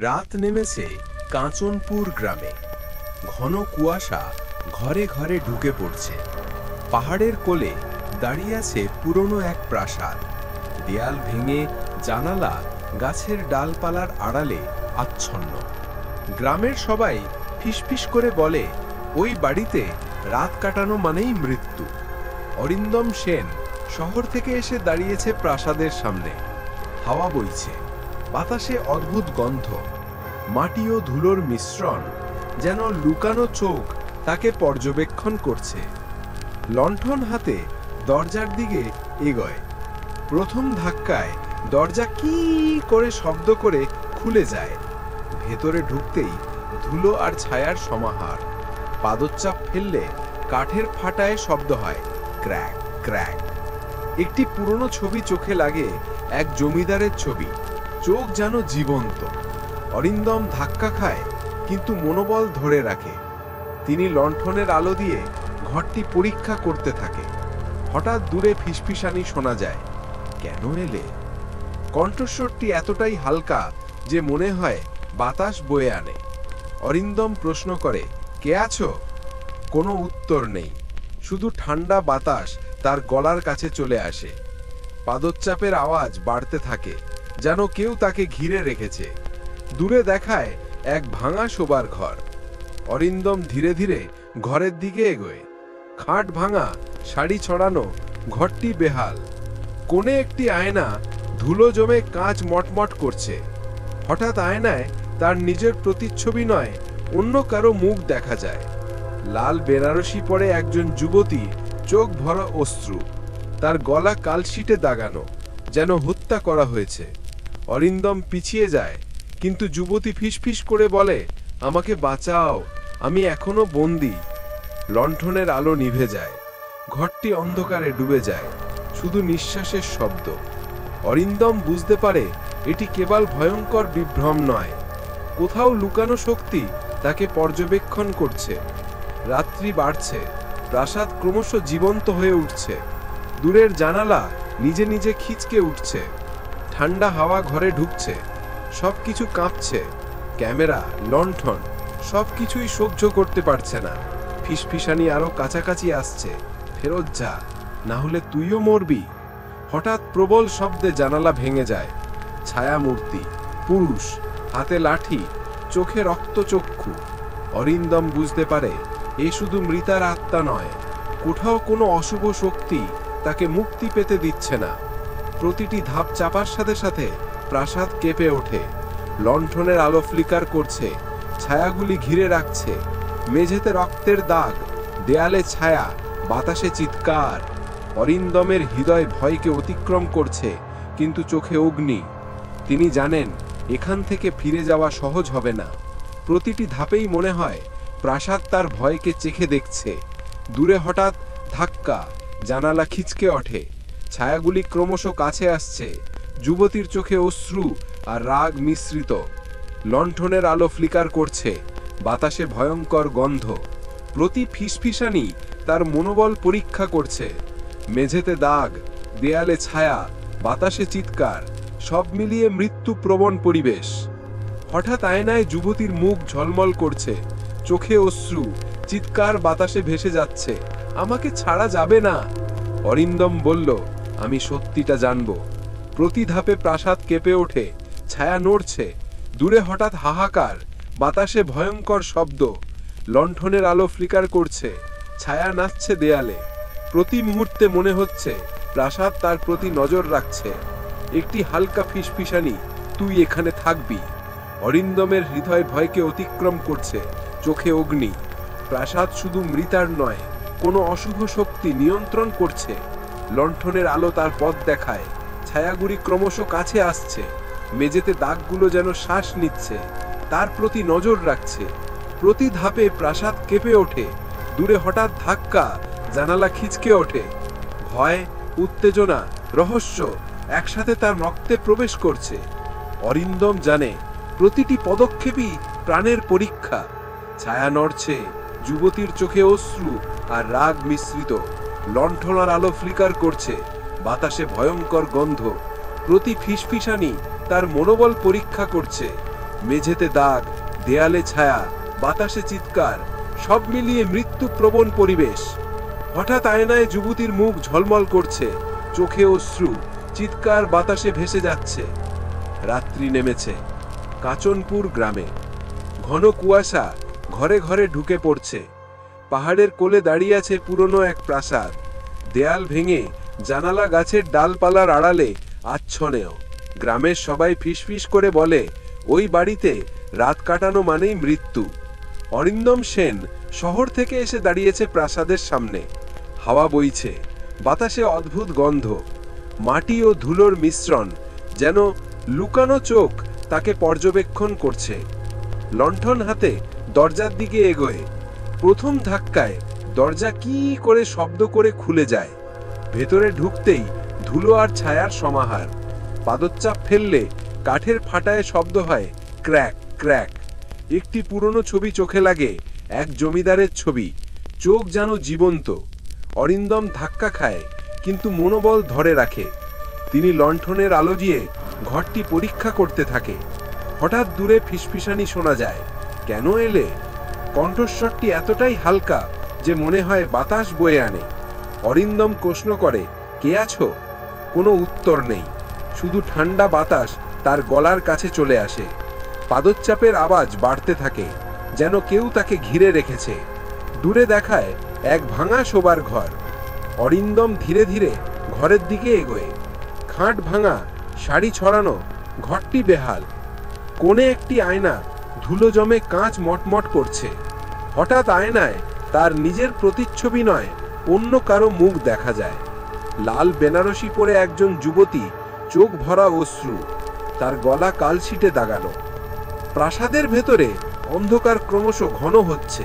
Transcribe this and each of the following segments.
রাত নেমেছে কাঞ্চনপুর গ্রামে। ঘন কুয়াশা ঘরে ঘরে ঢুকে পড়ছে। পাহাড়ের কোলে দাঁড়িয়ে আছে পুরনো এক প্রাসাদ। দেয়াল ভেঙে জানালা গাছের ডালপালার আড়ালে আচ্ছন্ন। গ্রামের সবাই ফিসফিস করে বলে, ওই বাড়িতে রাত কাটানো মানেই মৃত্যু। অরিন্দম সেন শহর থেকে এসে দাঁড়িয়েছে প্রাসাদের সামনে। হাওয়া বইছে, বাতাসে অদ্ভুত গন্ধ, মাটি ও ধুলোর মিশ্রণ, যেন লুকানো চোখ তাকে পর্যবেক্ষণ করছে। লণ্ঠন হাতে দরজার দিকে এগোয়। প্রথম ধাক্কায় দরজা কি করে শব্দ করে খুলে যায়। ভেতরে ঢুকতেই ধুলো আর ছায়ার সমাহার। পাদচাপ ফেললে কাঠের ফাটায় শব্দ হয়, ক্র্যাক ক্র্যাক। একটি পুরনো ছবি চোখে লাগে, এক জমিদারের ছবি। চোখ যেন জীবন্ত। অরিন্দম ধাক্কা খায়, কিন্তু মনোবল ধরে রাখে। তিনি লণ্ঠনের আলো দিয়ে ঘরটি পরীক্ষা করতে থাকে। হঠাৎ দূরে ফিসফিসানি শোনা যায়, কেন এলে? কণ্ঠস্বরটি এতটাই হালকা যে মনে হয় বাতাস বয়ে আনে। অরিন্দম প্রশ্ন করে, কে আছো? কোনো উত্তর নেই, শুধু ঠান্ডা বাতাস তার গলার কাছে চলে আসে। পাদচাপের আওয়াজ বাড়তে থাকে, যেন কেউ তাকে ঘিরে রেখেছে। দূরে দেখায় এক ভাঙা শোবার ঘর। অরিন্দম ধীরে ধীরে ঘরের দিকে এগোয়। খাট ভাঙা, শাড়ি ছড়ানো, ঘরটি বেহাল। কোণে একটি আয়না, ধুলো জমে কাঁচ মটমট করছে। হঠাৎ আয়নায় তার নিজের প্রতিচ্ছবি নয়, অন্য কারো মুখ দেখা যায়। লাল বেনারসি পরে একজন যুবতী, চোখ ভরা অশ্রু। তার গলা কালশিটে দাগানো, যেন হত্যা করা হয়েছে। অরিন্দম পিছিয়ে যায়, কিন্তু যুবতী ফিসফিস করে বলে, আমাকে বাঁচাও, আমি এখনো বন্দী। লণ্ঠনের আলো নিভে যায়। ঘরটি অন্ধকারে ডুবে যায়, শুধু নিঃশ্বাসের শব্দ। অরিন্দম বুঝতে পারে এটি কেবল ভয়ঙ্কর বিভ্রম নয়, কোথাও লুকানো শক্তি তাকে পর্যবেক্ষণ করছে। রাত্রি বাড়ছে, প্রাসাদ ক্রমশ জীবন্ত হয়ে উঠছে। দূরের জানালা নিজে নিজে খিচকে উঠছে। ঠান্ডা হাওয়া ঘরে ঢুকছে, সবকিছু কাঁপছে। ক্যামেরা, লণ্ঠন, সবকিছুই সহ্য করতে পারছে না। ফিসফিসানি আরো কাছাকাছি আসছে, ফেরত যা, না হলে তুইও মরবি। হঠাৎ প্রবল শব্দে জানালা ভেঙে যায়। ছায়া মূর্তি, পুরুষ, হাতে লাঠি, চোখে রক্তচক্ষু। অরিন্দম বুঝতে পারে এ শুধু মৃতার আত্মা নয়, কোথাও কোনো অশুভ শক্তি তাকে মুক্তি পেতে দিচ্ছে না। প্রতিটি ধাপ চাপার সাথে সাথে প্রাসাদ কেঁপে ওঠে। লণ্ঠনের আলো ফ্লিকার করছে, ছায়াগুলি ঘিরে রাখছে। মেঝেতে রক্তের দাগ, দেয়ালে ছায়া, বাতাসে চিৎকার। অরিন্দমের হৃদয় ভয়কে অতিক্রম করছে, কিন্তু চোখে অগ্নি। তিনি জানেন এখান থেকে ফিরে যাওয়া সহজ হবে না। প্রতিটি ধাপেই মনে হয় প্রাসাদ তার ভয়কে চেখে দেখছে। দূরে হঠাৎ ধাক্কা, জানালা খিচকে ওঠে। ছায়াগুলি ক্রমশ কাছে আসছে। যুবতীর চোখে অশ্রু আর রাগ মিশ্রিত। লণ্ঠনের আলো ফ্লিকার করছে, বাতাসে ভয়ঙ্কর গন্ধ। প্রতি ফিসফিসানি তার মনোবল পরীক্ষা করছে। মেঝেতে দাগ, দেয়ালে ছায়া, বাতাসে চিৎকার, সব মিলিয়ে মৃত্যুপ্রবণ পরিবেশ। হঠাৎ আয়নায় যুবতীর মুখ ঝলমল করছে, চোখে অশ্রু, চিৎকার বাতাসে ভেসে যাচ্ছে, আমাকে ছাড়া যাবে না। অরিন্দম বলল, আমি সত্যিটা জানব। প্রতি ধাপে প্রাসাদ কেঁপে ওঠে, ছায়া নড়ছে। দূরে হঠাৎ হাহাকার, বাতাসে ভয়ঙ্কর শব্দ। লণ্ঠনের আলো ফ্লিকার করছে, ছায়া নাচছে দেয়ালে। প্রতি মুহূর্তে মনে হচ্ছে প্রাসাদ তার প্রতি নজর রাখছে। একটি হালকা ফিসফিসানি, তুই এখানে থাকবি। অরিন্দমের হৃদয় ভয়কে অতিক্রম করছে, চোখে অগ্নি। প্রাসাদ শুধু মৃতার নয়, কোনো অশুভ শক্তি নিয়ন্ত্রণ করছে। লণ্ঠনের আলো তার পথ দেখায়, ছায়াগুলি ক্রমশ কাছে আসছে। মেঝেতে দাগগুলো যেন শ্বাস নিচ্ছে, তার প্রতি নজর রাখছে। প্রতি ধাপে প্রাসাদ কেঁপে ওঠে। দূরে হঠাৎ ধাক্কা, জানালা খিচকে ওঠে। ভয়, উত্তেজনা, রহস্য একসাথে তার রক্তে প্রবেশ করছে। অরিন্দম জানে প্রতিটি পদক্ষেপই প্রাণের পরীক্ষা। ছায়া নড়ছে, যুবতীর চোখে অশ্রু আর রাগ মিশ্রিত। লণ্ঠনার আলো ফ্লিকার করছে, বাতাসে ভয়ঙ্কর গন্ধ। প্রতি ফিসফিসানি তার মনোবল পরীক্ষা করছে। মেঝেতে দাগ, দেয়ালে ছায়া, বাতাসে চিৎকার, সব মিলিয়ে মৃত্যুপ্রবণ পরিবেশ। হঠাৎ আয়নায় যুবতীর মুখ ঝলমল করছে, চোখে অশ্রু, চিৎকার বাতাসে ভেসে যাচ্ছে। রাত্রি নেমেছে কাঞ্চনপুর গ্রামে। ঘন কুয়াশা ঘরে ঘরে ঢুকে পড়ছে। পাহাড়ের কোলে দাঁড়িয়ে আছে পুরনো এক প্রাসাদ। দেয়াল ভেঙে জানালা গাছের ডালপালার আড়ালে আচ্ছন্নেও। গ্রামের সবাই ফিসফিস করে বলে, ওই বাড়িতে রাত কাটানো মানেই মৃত্যু। অরিন্দম সেন শহর থেকে এসে দাঁড়িয়েছে প্রাসাদের সামনে। হাওয়া বইছে, বাতাসে অদ্ভুত গন্ধ, মাটি ও ধুলোর মিশ্রণ, যেন লুকানো চোখ তাকে পর্যবেক্ষণ করছে। লণ্ঠন হাতে দরজার দিকে এগোয়। প্রথম ধাক্কায় দরজা কি করে শব্দ করে খুলে যায়। ভেতরে ঢুকতেই ধুলো আর ছায়ার সমাহার। পাদচাপ ফেললে কাঠের ফাটায় শব্দ হয় ক্র্যাক ক্র্যাক। একটি পুরনো ছবি চোখে লাগে, এক জমিদারের ছবি। চোখ যেন জীবন্ত। অরিন্দম ধাক্কা খায়, কিন্তু মনোবল ধরে রাখে। তিনি লণ্ঠনের আলো দিয়ে ঘরটি পরীক্ষা করতে থাকে। হঠাৎ দূরে ফিসফিসানি শোনা যায়। কেন এলে? কণ্ঠস্বরটি এতটাই হালকা যে মনে হয় বাতাস বয়ে আনে। অরিন্দম প্রশ্ন করে, কে আছো? কোনো উত্তর নেই, শুধু ঠান্ডা বাতাস তার গলার কাছে চলে আসে। পাদচাপের আওয়াজ বাড়তে থাকে, যেন কেউ তাকে ঘিরে রেখেছে। দূরে দেখায় এক ভাঙা শোবার ঘর। অরিন্দম ধীরে ধীরে ঘরের দিকে এগোয়। খাট ভাঙা, শাড়ি ছড়ানো, ঘরটি বেহাল। কোণে একটি আয়না, ধুলো জমে কাঁচ মটমট করছে। হঠাৎ আয়নায় তার নিজের প্রতিচ্ছবি নয়, অন্য কারো মুখ দেখা যায়। লাল বেনারসি পরে একজন যুবতী, চোখ ভরা অশ্রু, তার গলা কালশিটে দাগানো। প্রাসাদের ভেতরে অন্ধকার ক্রমশ ঘন হচ্ছে।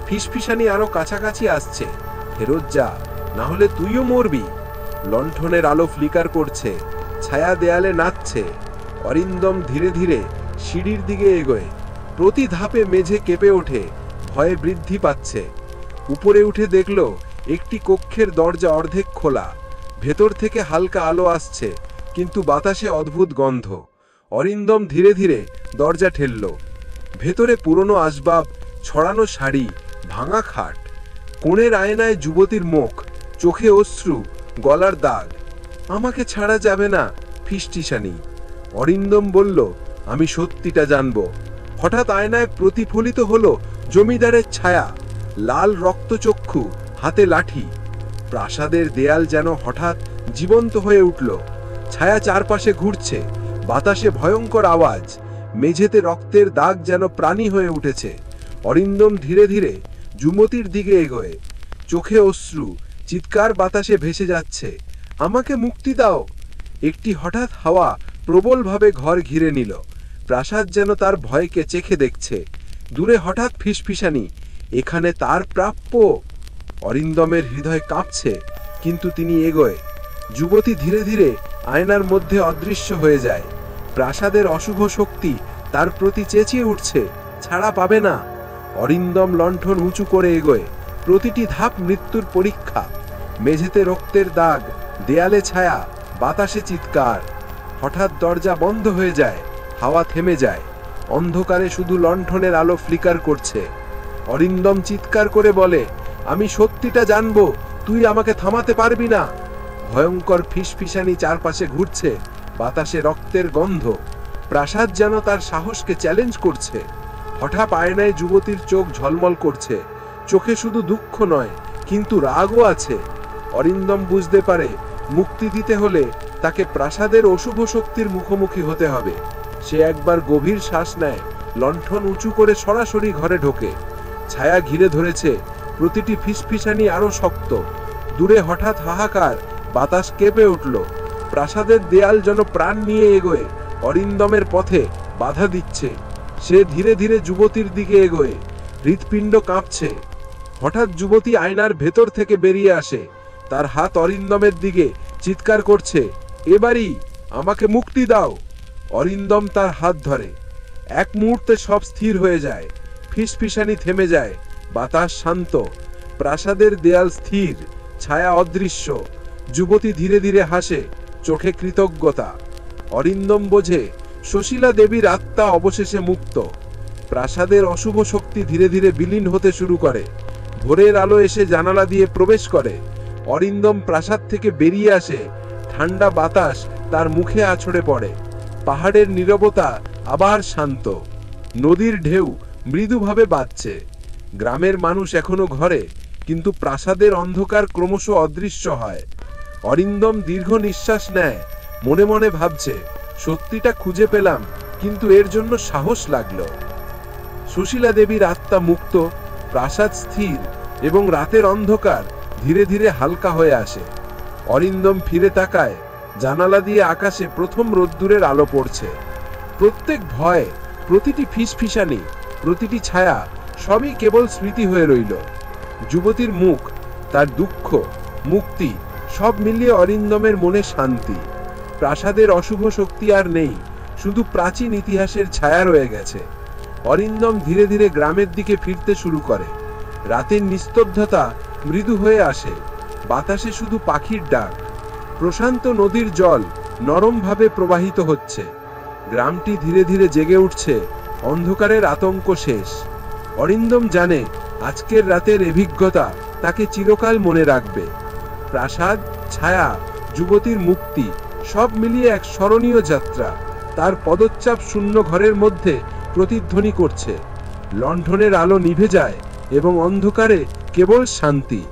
ফিসফিসানি আরো কাছাকাছি আসছে, ফেরত যা, না হলে তুইও মরবি। লণ্ঠনের আলো ফ্লিকার করছে, ছায়া দেয়ালে নাচছে। অরিন্দম ধীরে ধীরে সিঁড়ির দিকে এগোয়। প্রতি ধাপে মেঝে কেঁপে ওঠে, ভয়ে বৃদ্ধি পাচ্ছে। উপরে উঠে দেখল একটি কক্ষের দরজা অর্ধেক খোলা। ভেতর থেকে হালকা আলো আসছে, কিন্তু বাতাসে অদ্ভুত গন্ধ। অরিন্দম ধীরে ধীরে দরজা ঠেলল। ভেতরে পুরনো আসবাব, ছড়ানো শাড়ি, ভাঙা খাট। কোণের আয়নায় যুবতীর মুখ, চোখে অশ্রু, গলার দাগ। আমাকে ছাড়া যাবে না, ফিসফিসানি। অরিন্দম বলল, আমি সত্যিটা জানব। হঠাৎ আয়নায় প্রতিফলিত হলো জমিদারের ছায়া, লাল রক্তচক্ষু, হাতে লাঠি। প্রাসাদের দেয়াল যেন হঠাৎ জীবন্ত হয়ে উঠল। ছায়া চারপাশে ঘুরছে, বাতাসে ভয়ঙ্কর আওয়াজ। মেঝেতে রক্তের দাগ যেন প্রাণী হয়ে উঠেছে। অরিন্দম ধীরে ধীরে যুবতীর দিকে এগোয়। চোখে অশ্রু, চিৎকার বাতাসে ভেসে যাচ্ছে, আমাকে মুক্তি দাও। একটি হঠাৎ হাওয়া প্রবলভাবে ঘর ঘিরে নিল। প্রাসাদ যেন তার ভয়কে চেখে দেখছে। দূরে হঠাৎ ফিসফিসানি, এখানে তার প্রাপ্য। অরিন্দমের হৃদয় কাঁপছে, কিন্তু তিনি এগোয়। যুবতী ধীরে ধীরে আয়নার মধ্যে অদৃশ্য হয়ে যায়। প্রাসাদের অশুভ শক্তি তার প্রতি চেঁচিয়ে উঠছে, ছাড়া পাবে না। অরিন্দম লণ্ঠন উঁচু করে এগোয়। প্রতিটি ধাপ মৃত্যুর পরীক্ষা। মেঝেতে রক্তের দাগ, দেয়ালে ছায়া, বাতাসে চিৎকার। হঠাৎ দরজা বন্ধ হয়ে যায়, হাওয়া থেমে যায়। অন্ধকারে শুধু লণ্ঠনের আলো ফ্লিকার করছে। অরিন্দম চিৎকার করে বলে, আমি সত্যিটা জানবো, তুই আমাকে থামাতে পারবি না। ভয়ঙ্কর ফিসফিসানি চারপাশে ঘুরছে, বাতাসে রক্তের গন্ধ। প্রাসাদ যেন তার সাহসকে চ্যালেঞ্জ করছে। হঠাৎ আয়নায় যুবতীর চোখ ঝলমল করছে। চোখে শুধু দুঃখ নয়, কিন্তু রাগও আছে। অরিন্দম বুঝতে পারে, মুক্তি দিতে হলে তাকে প্রাসাদের অশুভ শক্তির মুখোমুখি হতে হবে। সে একবার গভীর শ্বাস নেয়, লণ্ঠন উঁচু করে সরাসরি ঘরে ঢোকে। ছায়া ঘিরে ধরেছে, প্রতিটি ফিসফিসানি আরো শক্ত। দূরে হঠাৎ হাহাকার, বাতাস কেঁপে উঠল। প্রাসাদের দেয়াল যেন প্রাণ নিয়ে এগোয়, অরিন্দমের পথে বাধা দিচ্ছে। সে ধীরে ধীরে যুবতীর দিকে এগোয়, হৃৎপিণ্ড কাঁপছে। হঠাৎ যুবতী আয়নার ভেতর থেকে বেরিয়ে আসে। তার হাত অরিন্দমের দিকে, চিৎকার করছে, এবারই আমাকে মুক্তি দাও। অরিন্দম তার হাত ধরে। এক মুহূর্তে সব স্থির হয়ে যায়। ফিসফিসানি থেমে যায়, বাতাস শান্ত। প্রাসাদের দেয়াল স্থির, ছায়া অদৃশ্য। যুবতী ধীরে ধীরে হাসে, চোখে কৃতজ্ঞতা। অরিন্দম বোঝে, সুশীলা দেবীর আত্মা অবশেষে মুক্ত। প্রাসাদের অশুভ শক্তি ধীরে ধীরে বিলীন হতে শুরু করে। ভোরের আলো এসে জানালা দিয়ে প্রবেশ করে। অরিন্দম প্রাসাদ থেকে বেরিয়ে আসে। ঠান্ডা বাতাস তার মুখে আছড়ে পড়ে। পাহাড়ের নীরবতা আবার শান্ত। নদীর ঢেউ মৃদুভাবে বাজছে। গ্রামের মানুষ এখনো ঘরে, কিন্তু প্রাসাদের অন্ধকার ক্রমশ অদৃশ্য হয়। অরিন্দম দীর্ঘ নিঃশ্বাস নেয়। মনে মনে ভাবছে, সত্যিটা খুঁজে পেলাম, কিন্তু এর জন্য সাহস লাগলো। সুশীলা দেবীর আত্মা মুক্ত, প্রাসাদ স্থির, এবং রাতের অন্ধকার ধীরে ধীরে হালকা হয়ে আসে। অরিন্দম ফিরে তাকায়। জানালা দিয়ে আকাশে প্রথম রোদ্দুরের আলো পড়ছে। প্রত্যেক ভয়, প্রতিটি ফিসফিসানি, প্রতিটি ছায়া সবই কেবল স্মৃতি হয়ে রইল। যুবতীর মুখ, তার দুঃখ, মুক্তি সব মিলিয়ে অরিন্দমের মনে শান্তি। প্রাসাদের অশুভ শক্তি আর নেই, শুধু প্রাচীন ইতিহাসের ছায়া রয়ে গেছে। অরিন্দম ধীরে ধীরে গ্রামের দিকে ফিরতে শুরু করে। রাতের নিস্তব্ধতা মৃদু হয়ে আসে। বাতাসে শুধু পাখির ডাক। প্রশান্ত নদীর জল নরমভাবে প্রবাহিত হচ্ছে। গ্রামটি ধীরে ধীরে জেগে উঠছে। অন্ধকারের আতঙ্ক শেষ। অরিন্দম জানে, আজকের রাতের অভিজ্ঞতা তাকে চিরকাল মনে রাখবে। প্রাসাদ, ছায়া, যুবতীর মুক্তি সব মিলিয়ে এক স্মরণীয় যাত্রা। তার পদচাপ শূন্য ঘরের মধ্যে প্রতিধ্বনি করছে। লণ্ঠনের আলো নিভে যায় এবং অন্ধকারে কেবল শান্তি।